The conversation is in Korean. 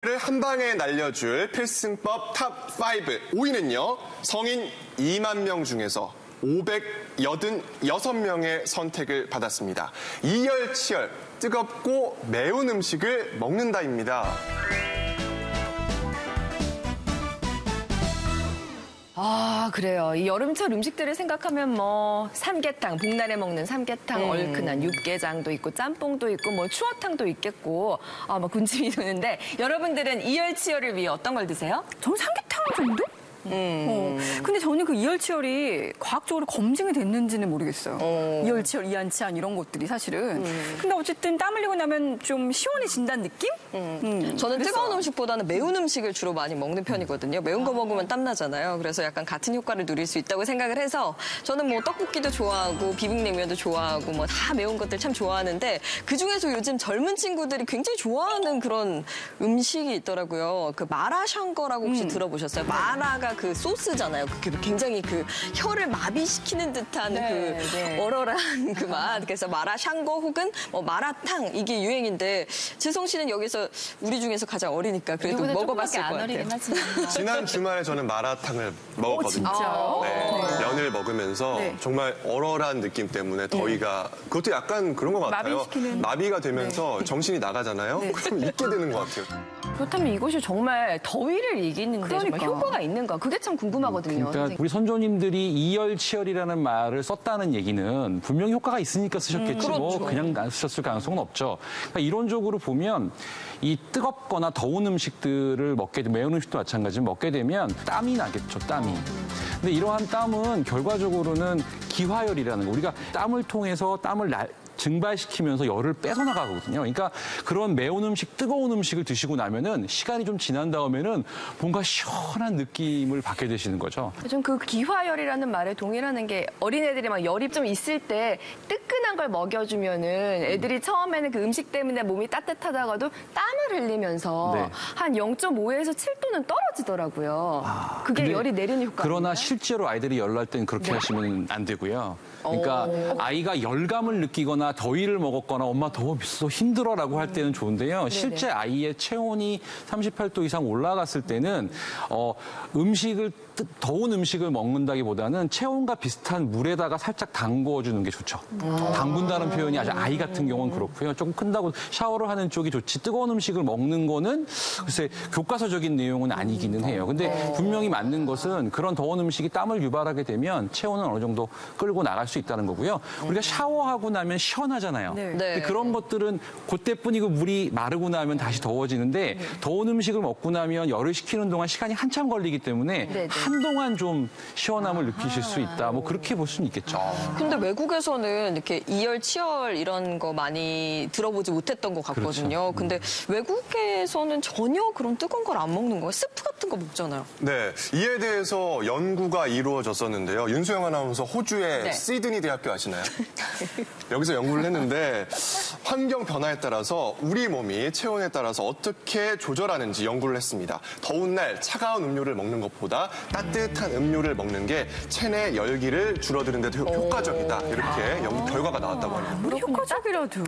를 한 방에 날려줄 필승법 탑5. 5위는요. 성인 2만 명 중에서 586명의 선택을 받았습니다. 이열치열 뜨겁고 매운 음식을 먹는다입니다. 아, 그래요. 이 여름철 음식들을 생각하면 삼계탕, 복날에 먹는 삼계탕, 얼큰한 육개장도 있고 짬뽕도 있고 추어탕도 있겠고 군침이 도는데 여러분들은 이열치열을 위해 어떤 걸 드세요? 저는 삼계탕 정도? 근데 저는 그 이열치열이 과학적으로 검증이 됐는지는 모르겠어요. 이열치열, 이한치한 이런 것들이 사실은. 근데 어쨌든 땀 흘리고 나면 좀 시원해진다는 느낌? 저는 그랬어요. 뜨거운 음식보다는 매운 음식을 주로 많이 먹는 편이거든요. 매운 거 먹으면 땀나잖아요. 그래서 약간 같은 효과를 누릴 수 있다고 생각을 해서 저는 떡볶이도 좋아하고 비빔냉면도 좋아하고 다 매운 것들 참 좋아하는데 그중에서 요즘 젊은 친구들이 굉장히 좋아하는 그런 음식이 있더라고요. 그 마라샹궈라고 혹시 들어보셨어요? 마라가 그 소스잖아요. 굉장히 그 혀를 마비시키는 듯한 얼얼한 그 맛. 그래서 마라샹궈 혹은 마라탕 이게 유행인데 지성 씨는 여기서 우리 중에서 가장 어리니까 그래도 먹어봤을 것 같아요. 지난 주말에 저는 마라탕을 먹었거든요. 진짜요? 네. 면을 먹으면서 정말 얼얼한 느낌 때문에 더위가 그것도 약간 그런 것 같아요. 마비시키는. 마비가 되면서 정신이 나가잖아요. 그럼 잊게 되는 것 같아요. 그렇다면 이것이 정말 더위를 이기는데 정말 효과가 있는가? 그게 참 궁금하거든요. 그러니까 우리 선조님들이 이열치열이라는 말을 썼다는 얘기는 분명히 효과가 있으니까 쓰셨겠지 그냥 안 쓰셨을 가능성은 없죠. 그러니까 이론적으로 보면 이 뜨겁거나 더운 음식들을 먹게 되면 매운 음식도 마찬가지로 먹게 되면 땀이 나겠죠, 땀이. 근데 이러한 땀은 결과적으로는 기화열이라는 거. 우리가 땀을 통해서 땀을 증발시키면서 열을 뺏어나가거든요. 그러니까 그런 매운 음식, 뜨거운 음식을 드시고 나면은 시간이 좀 지난 다음에는 뭔가 시원한 느낌을 받게 되시는 거죠. 좀 그 기화열이라는 말에 동일하는 게 어린애들이 열이 좀 있을 때 뜨끈한 걸 먹여주면은 애들이 처음에는 그 음식 때문에 몸이 따뜻하다가도 땀을 흘리면서 한 0.5에서 7도는 떨어지더라고요. 그게 열이 내리는 효과가 그러나 실제로 아이들이 열날 땐 그렇게 하시면 안 되고요. 그러니까 아이가 열감을 느끼거나 더위를 먹었거나 엄마 더워서 힘들어라고 할 때는 좋은데요. 실제 아이의 체온이 38도 이상 올라갔을 때는 더운 음식을 먹는다기보다는 체온과 비슷한 물에다가 살짝 담궈주는 게 좋죠. 담근다는 표현이 아주 아이 같은 경우는 그렇고요. 조금 큰다고 샤워를 하는 쪽이 좋지 뜨거운 음식을 먹는 거는 글쎄 교과서적인 내용은 아니기는 해요. 근데 분명히 맞는 것은 그런 더운 음식이 땀을 유발하게 되면 체온은 어느 정도 끌고 나갈 수 있다는 거고요. 우리가 샤워하고 나면 시원하잖아요. 근데 그런 것들은 그때뿐이고 물이 마르고 나면 다시 더워지는데 더운 음식을 먹고 나면 열을 식히는 동안 시간이 한참 걸리기 때문에 한동안 좀 시원함을 느끼실 수 있다. 그렇게 볼 수는 있겠죠. 근데 외국에서는 이렇게 이열치열 이런 거 많이 들어보지 못했던 것 같거든요. 근데 외국에서는 전혀 그런 뜨거운 걸 안 먹는 거예요. 스프 같은 거 먹잖아요. 네, 이에 대해서 연구가 이루어졌었는데요. 윤수영 아나운서 호주의 시드니 대학교 아시나요? 여기서 연구를 했는데 환경 변화에 따라서 우리 몸이 체온에 따라서 어떻게 조절하는지 연구를 했습니다. 더운 날 차가운 음료를 먹는 것보다 따뜻한 음료를 먹는 게 체내 열기를 줄어드는 데도 효과적이다. 이렇게 연구 결과가 나왔다고 합니다. 효과적이라도.